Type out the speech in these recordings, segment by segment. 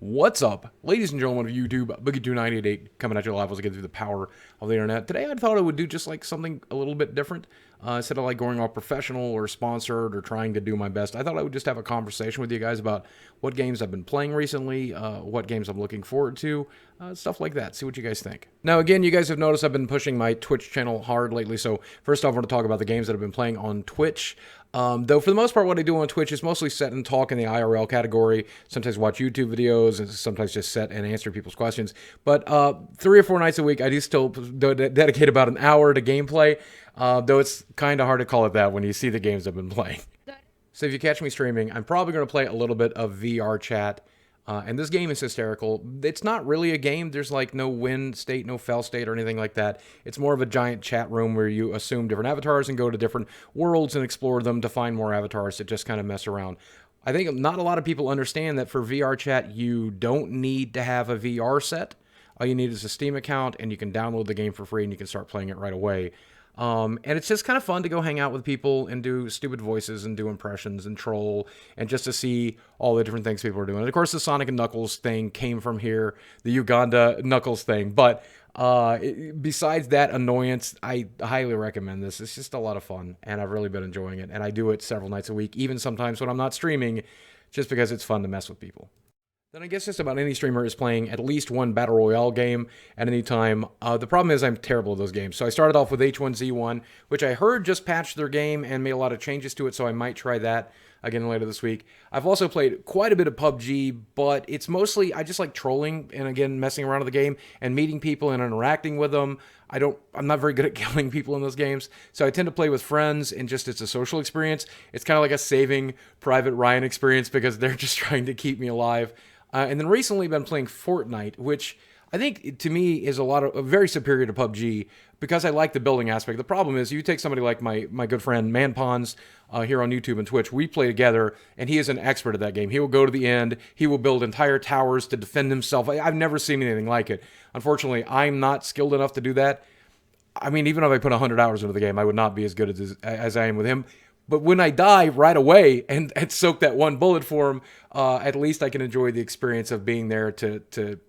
What's up, ladies and gentlemen of YouTube? Boogie2988 coming at you live as I get through the power of the internet. Today I thought I would do just like something a little bit different. Instead of like going all professional or sponsored or trying to do my best, I thought I would just have a conversation with you guys about what games I've been playing recently, what games I'm looking forward to, stuff like that. See what you guys think. Now, again, you guys have noticed I've been pushing my Twitch channel hard lately. So first off, I want to talk about the games that I've been playing on Twitch. Though for the most part, what I do on Twitch is mostly sit and talk in the IRL category. Sometimes watch YouTube videos, and sometimes just sit and answer people's questions. But 3 or 4 nights a week, I do still dedicate about an hour to gameplay. Though it's kind of hard to call it that when you see the games I've been playing. So if you catch me streaming, I'm probably going to play a little bit of VR chat. And this game is hysterical. It's not really a game. There's like no win state, no fail state or anything like that. It's more of a giant chat room where you assume different avatars and go to different worlds and explore them to find more avatars to just kind of mess around. I think not a lot of people understand that for VR chat, you don't need to have a VR set. All you need is a Steam account and you can download the game for free and you can start playing it right away. And it's just kind of fun to go hang out with people and do stupid voices and do impressions and troll and just to see all the different things people are doing. And of course, the Sonic and Knuckles thing came from here, the Uganda Knuckles thing. But besides that annoyance, I highly recommend this. It's just a lot of fun, and I've really been enjoying it. And I do it several nights a week, even sometimes when I'm not streaming, just because it's fun to mess with people. Then I guess just about any streamer is playing at least one Battle Royale game at any time. The problem is I'm terrible at those games. So I started off with H1Z1, which I heard just patched their game and made a lot of changes to it, so I might try that again later this week. I've also played quite a bit of PUBG, but it's mostly, I just like trolling and again, messing around with the game and meeting people and interacting with them. I'm not very good at killing people in those games, so I tend to play with friends and just it's a social experience. It's kind of like a Saving Private Ryan experience because they're just trying to keep me alive. And then recently been playing Fortnite, which I think to me is very superior to PUBG because I like the building aspect. The problem is you take somebody like my good friend ManPons here on YouTube and Twitch. We play together, and he is an expert at that game. He will go to the end. He will build entire towers to defend himself. I've never seen anything like it. Unfortunately, I'm not skilled enough to do that. I mean, even if I put 100 hours into the game, I would not be as good as I am with him. But when I die right away and soak that one bullet for him, at least I can enjoy the experience of being there to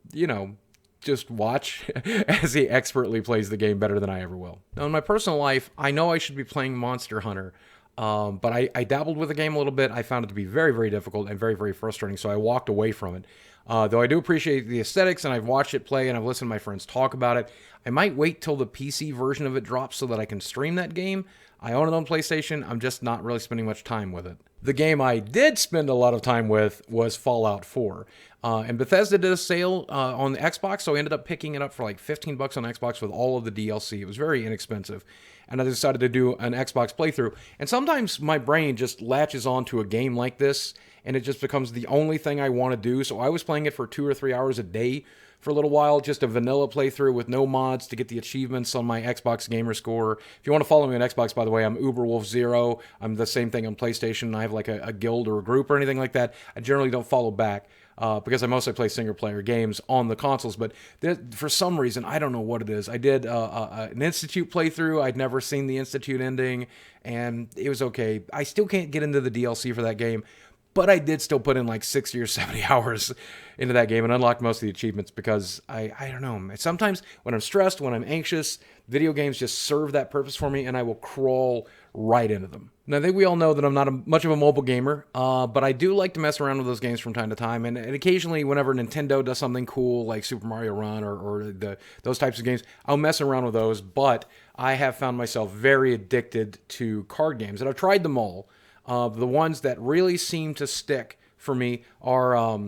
just watch as he expertly plays the game better than I ever will. Now, in my personal life, I know I should be playing Monster Hunter, but I dabbled with the game a little bit. I found it to be very, very difficult and very, very frustrating, so I walked away from it. Though I do appreciate the aesthetics, and I've watched it play, and I've listened to my friends talk about it. I might wait till the PC version of it drops so that I can stream that game. I own it on PlayStation. I'm just not really spending much time with it. The game I did spend a lot of time with was Fallout 4. And Bethesda did a sale on the Xbox, so I ended up picking it up for like $15 on Xbox with all of the DLC. It was very inexpensive. And I decided to do an Xbox playthrough. And sometimes my brain just latches onto a game like this, and it just becomes the only thing I want to do. So I was playing it for 2 or 3 hours a day for a little while, just a vanilla playthrough with no mods to get the achievements on my Xbox gamer score. If you want to follow me on Xbox, by the way, I'm UberWolf0. I'm the same thing on PlayStation. I have like a guild or a group or anything like that. I generally don't follow back because I mostly play single-player games on the consoles. But for some reason, I don't know what it is. I did an Institute playthrough. I'd never seen the Institute ending, and it was okay. I still can't get into the DLC for that game. But I did still put in like 60 or 70 hours into that game and unlocked most of the achievements because I don't know. Sometimes when I'm stressed, when I'm anxious, video games just serve that purpose for me and I will crawl right into them. Now, I think we all know that I'm not much of a mobile gamer, but I do like to mess around with those games from time to time. And occasionally, whenever Nintendo does something cool like Super Mario Run or those types of games, I'll mess around with those. But I have found myself very addicted to card games, and I've tried them all. The ones that really seem to stick for me are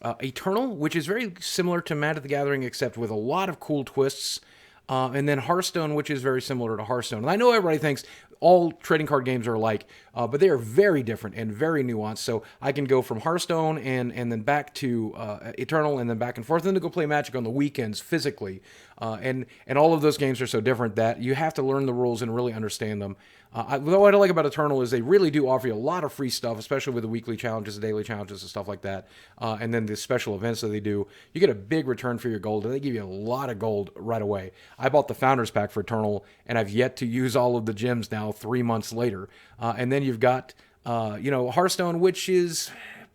Eternal, which is very similar to Magic the Gathering, except with a lot of cool twists. And then Hearthstone, which is very similar to Hearthstone. And I know everybody thinks all trading card games are alike, but they are very different and very nuanced. So I can go from Hearthstone and then back to Eternal and then back and forth, and then to go play Magic on the weekends physically. And all of those games are so different that you have to learn the rules and really understand them. What I like about Eternal is they really do offer you a lot of free stuff, especially with the weekly challenges, the daily challenges, and stuff like that. And then the special events that they do. You get a big return for your gold, and they give you a lot of gold right away. I bought the Founders Pack for Eternal, and I've yet to use all of the gems now 3 months later. And then you've got, Hearthstone, which is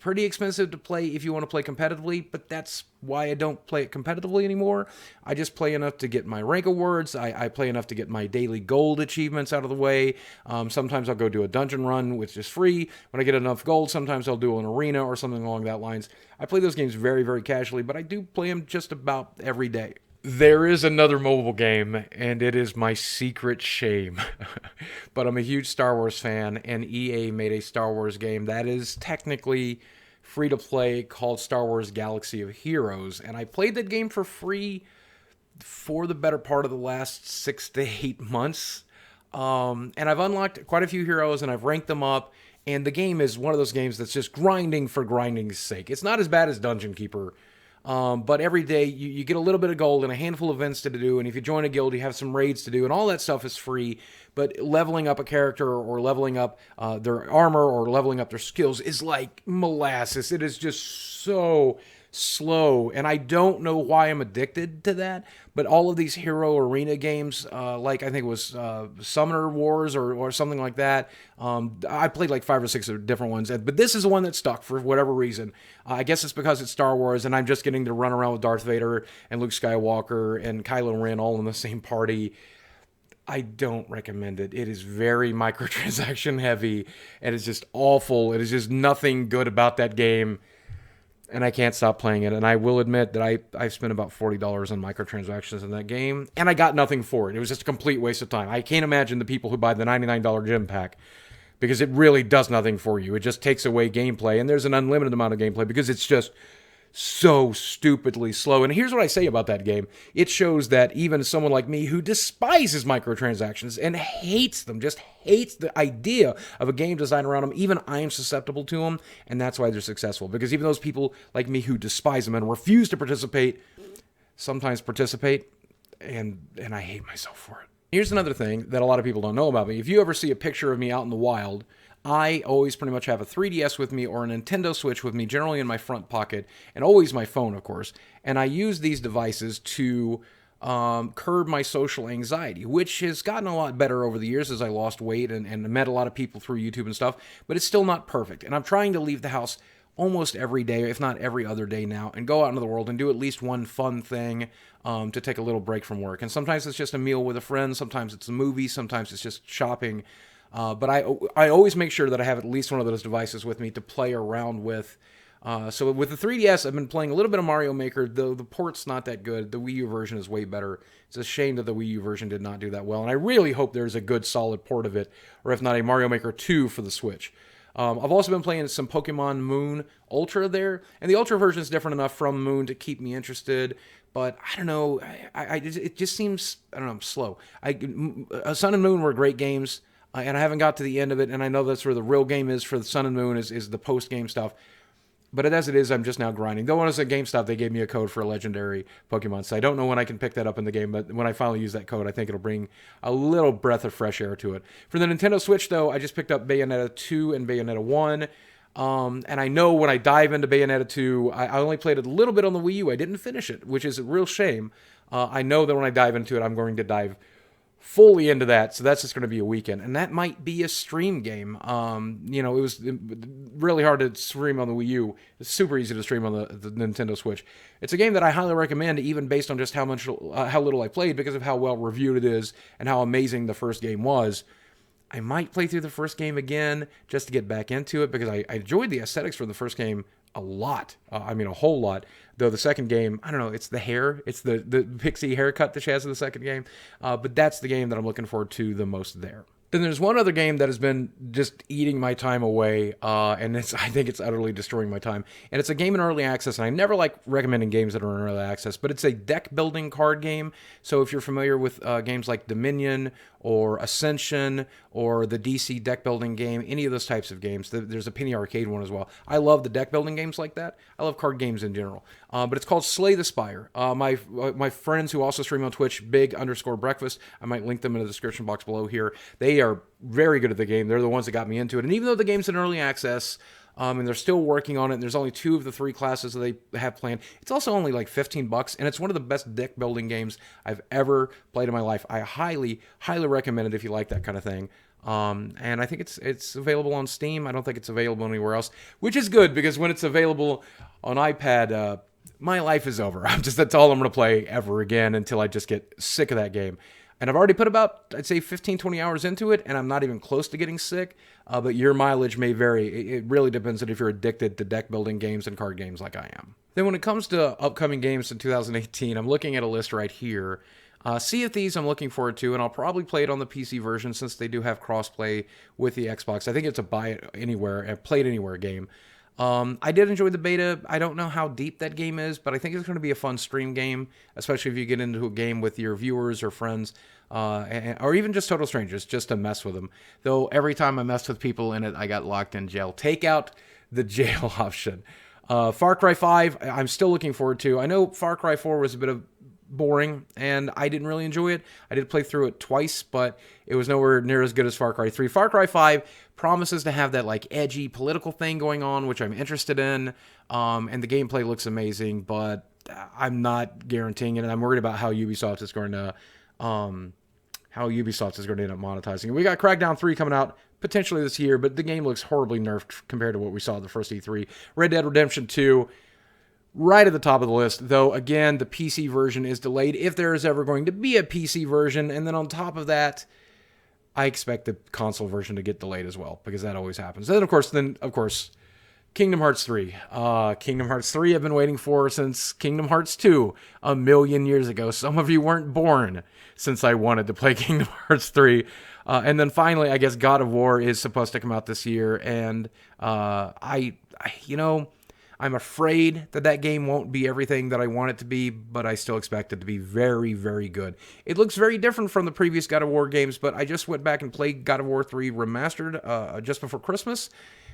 pretty expensive to play if you want to play competitively, but that's why I don't play it competitively anymore. I just play enough to get my rank awards. I play enough to get my daily gold achievements out of the way. Sometimes I'll go do a dungeon run, which is free. When I get enough gold, sometimes I'll do an arena or something along that lines. I play those games very, very casually, but I do play them just about every day. There is another mobile game, and it is my secret shame. But I'm a huge Star Wars fan, and EA made a Star Wars game that is technically free to play called Star Wars Galaxy of Heroes. And I played that game for free for the better part of the last 6 to 8 months. And I've unlocked quite a few heroes, and I've ranked them up. And the game is one of those games that's just grinding for grinding's sake. It's not as bad as Dungeon Keeper. But every day you get a little bit of gold and a handful of events to do, and if you join a guild, you have some raids to do, and all that stuff is free. But leveling up a character or leveling up their armor or leveling up their skills is like molasses. It is just so slow, and I don't know why I'm addicted to that, but all of these hero arena games, like I think it was Summoner Wars or something like that, I played like 5 or 6 different ones, but this is the one that stuck for whatever reason. I guess it's because it's Star Wars, and I'm just getting to run around with Darth Vader and Luke Skywalker and Kylo Ren all in the same party. I don't recommend it. It is very microtransaction heavy, and it's just awful. It is just nothing good about that game. And I can't stop playing it. And I will admit that I've spent about $40 on microtransactions in that game, and I got nothing for it. It was just a complete waste of time. I can't imagine the people who buy the $99 gym pack, because it really does nothing for you. It just takes away gameplay, and there's an unlimited amount of gameplay because it's just so stupidly slow. And here's what I say about that game. It shows that even someone like me who despises microtransactions and hates them, just hates the idea of a game designed around them, even I am susceptible to them, and that's why they're successful. Because even those people like me who despise them and refuse to participate, sometimes participate, and I hate myself for it. Here's another thing that a lot of people don't know about me. If you ever see a picture of me out in the wild, I always pretty much have a 3DS with me or a Nintendo Switch with me, generally in my front pocket, and always my phone, of course. And I use these devices to curb my social anxiety, which has gotten a lot better over the years as I lost weight and met a lot of people through YouTube and stuff, but it's still not perfect. And I'm trying to leave the house almost every day, if not every other day now, and go out into the world and do at least one fun thing to take a little break from work. And sometimes it's just a meal with a friend, sometimes it's a movie, sometimes it's just shopping. But I always make sure that I have at least one of those devices with me to play around with. So with the 3DS, I've been playing a little bit of Mario Maker, though the port's not that good. The Wii U version is way better. It's a shame that the Wii U version did not do that well, and I really hope there's a good, solid port of it, or if not, a Mario Maker 2 for the Switch. I've also been playing some Pokemon Moon Ultra there, and the Ultra version is different enough from Moon to keep me interested, but I don't know, it just seems, I don't know, slow. Sun and Moon were great games, and I haven't got to the end of it, and I know that's where the real game is for the Sun and Moon, is the post-game stuff. But as it is, I'm just now grinding. Though when I was at GameStop, they gave me a code for a legendary Pokemon. So I don't know when I can pick that up in the game, but when I finally use that code, I think it'll bring a little breath of fresh air to it. For the Nintendo Switch, though, I just picked up Bayonetta 2 and Bayonetta 1. And I know when I dive into Bayonetta 2, I only played it a little bit on the Wii U. I didn't finish it, which is a real shame. I know that when I dive into it, I'm going to dive fully into that, so that's just going to be a weekend, and that might be a stream game. It was really hard to stream on the Wii U. It's super easy to stream on the Nintendo Switch. It's a game that I highly recommend, even based on just how little I played, because of how well reviewed it is and how amazing the first game was. I might play through the first game again just to get back into it, because I enjoyed the aesthetics for the first game a lot. A whole lot. Though the second game, I don't know, it's the hair. It's the pixie haircut that she has in the second game. But that's the game that I'm looking forward to the most there. Then there's one other game that has been just eating my time away, and I think it's utterly destroying my time. And it's a game in early access, and I never like recommending games that are in early access, but it's a deck-building card game. So if you're familiar with games like Dominion or Ascension or the DC deck-building game, any of those types of games, there's a Penny Arcade one as well. I love the deck-building games like that. I love card games in general. But it's called Slay the Spire. My friends who also stream on Twitch, Big_Breakfast, I might link them in the description box below here. They are very good at the game. They're the ones that got me into it. And even though the game's in early access, and they're still working on it, and there's only 2 of the 3 classes that they have planned, it's also only like $15, and it's one of the best deck building games I've ever played in my life. I highly, highly recommend it if you like that kind of thing. And I think it's available on Steam. I don't think it's available anywhere else, which is good because when it's available on iPad, my life is over. That's all I'm going to play ever again until I just get sick of that game. And I've already put about, I'd say 15, 20 hours into it, and I'm not even close to getting sick. But your mileage may vary. It really depends on if you're addicted to deck building games and card games like I am. Then when it comes to upcoming games in 2018, I'm looking at a list right here. Sea of Thieves I'm looking forward to, and I'll probably play it on the PC version since they do have crossplay with the Xbox. I think it's a buy it anywhere, play it anywhere game. I did enjoy the beta. I don't know how deep that game is, but I think it's going to be a fun stream game, especially if you get into a game with your viewers or friends, or even just total strangers, just to mess with them. Though every time I messed with people in it, I got locked in jail. Take out the jail option. Far Cry 5, I'm still looking forward to. I know Far Cry 4 was a bit of boring, and I didn't really enjoy it. I did play through it twice, but it was nowhere near as good as Far Cry 3. Far Cry 5 promises to have that like edgy political thing going on, which I'm interested in, and the gameplay looks amazing, but I'm not guaranteeing it, and I'm worried about how Ubisoft is going to end up monetizing it. We got Crackdown 3 coming out potentially this year, but the game looks horribly nerfed compared to what we saw at the first E3. Red Dead Redemption 2, right at the top of the list, though, again, the PC version is delayed, if there is ever going to be a PC version, and then on top of that, I expect the console version to get delayed as well, because that always happens. And then, of course, Kingdom Hearts 3. Kingdom Hearts 3 I've been waiting for since Kingdom Hearts 2 a million years ago. Some of you weren't born since I wanted to play Kingdom Hearts 3. And then finally, I guess God of War is supposed to come out this year, and I'm afraid that game won't be everything that I want it to be, but I still expect it to be very, very good. It looks very different from the previous God of War games, but I just went back and played God of War 3 Remastered just before Christmas,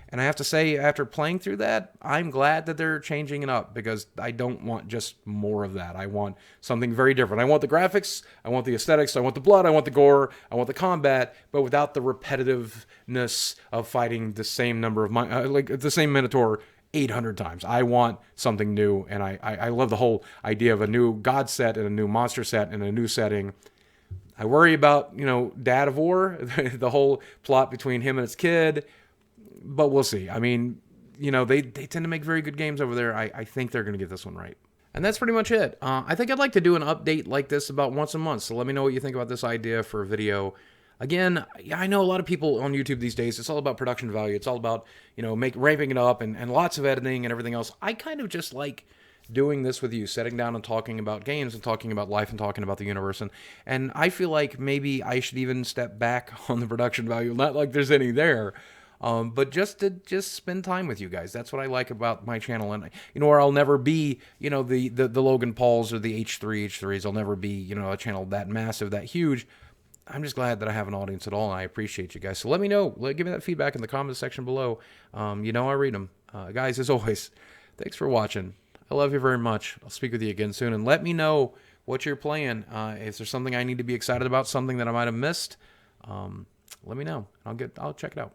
and I have to say, after playing through that, I'm glad that they're changing it up, because I don't want just more of that. I want something very different. I want the graphics, I want the aesthetics, I want the blood, I want the gore, I want the combat, but without the repetitiveness of fighting the same number of the same Minotaur 800 times. I want something new, and I love the whole idea of a new god set and a new monster set and a new setting. I worry about, Dad of War, the whole plot between him and his kid, but we'll see. I mean, they tend to make very good games over there. I think they're going to get this one right. And that's pretty much it. I think I'd like to do an update like this about once a month, so let me know what you think about this idea for a video. Again, I know a lot of people on YouTube these days, it's all about production value. It's all about, ramping it up and lots of editing and everything else. I kind of just like doing this with you, sitting down and talking about games and talking about life and talking about the universe. And I feel like maybe I should even step back on the production value. Not like there's any there, but just to spend time with you guys. That's what I like about my channel. And, where I'll never be, the Logan Pauls or the H3s. I'll never be, a channel that massive, that huge. I'm just glad that I have an audience at all, and I appreciate you guys. So let me know. Give me that feedback in the comments section below. I read them. Guys, as always, thanks for watching. I love you very much. I'll speak with you again soon, and let me know what you're playing. If there's something I need to be excited about, something that I might have missed, let me know. I'll check it out.